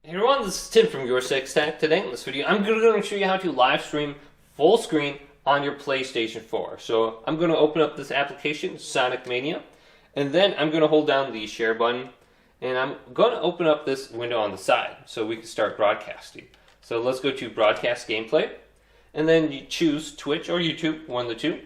Hey everyone, this is Tim from YourSixTech. Today in this video, I'm going to show you how to live stream full screen on your PlayStation 4. So I'm going to open up this application, Sonic Mania, and then I'm going to hold down the share button, and I'm going to open up this window on the side so we can start broadcasting. So let's go to Broadcast Gameplay, and then you choose Twitch or YouTube, one of the two,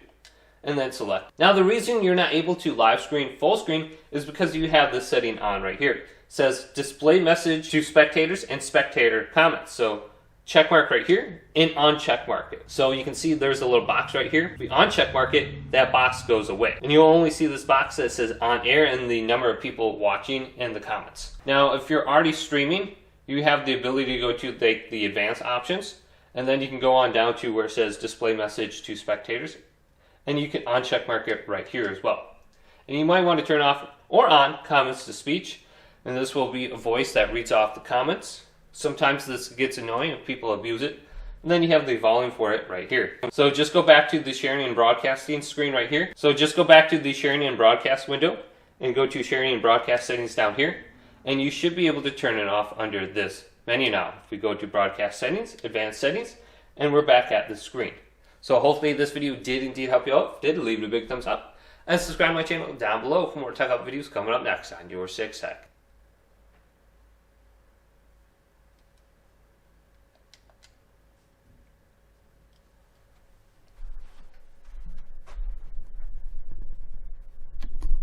and then select. Now the reason you're not able to live screen full screen is because you have this setting on right here. It says display message to spectators and spectator comments. So check mark right here and uncheck mark it. So you can see there's a little box right here. If we uncheck mark it, that box goes away. And you'll only see this box that says on air and the number of people watching and the comments. Now if you're already streaming, you have the ability to go to the advanced options, and then you can go on down to where it says display message to spectators, and you can uncheck mark it right here as well. And you might want to turn off or on comments to speech, and this will be a voice that reads off the comments. Sometimes this gets annoying if people abuse it, and then you have the volume for it right here. So just go back to the sharing and broadcasting screen right here. So just go back to the sharing and broadcast window and go to sharing and broadcast settings down here, and you should be able to turn it off under this menu now. If we go to broadcast settings, advanced settings, and we're back at the screen. So hopefully this video did indeed help you out. If it did, leave it a big thumbs up and subscribe to my channel down below for more tech up videos coming up next on YourSixTech.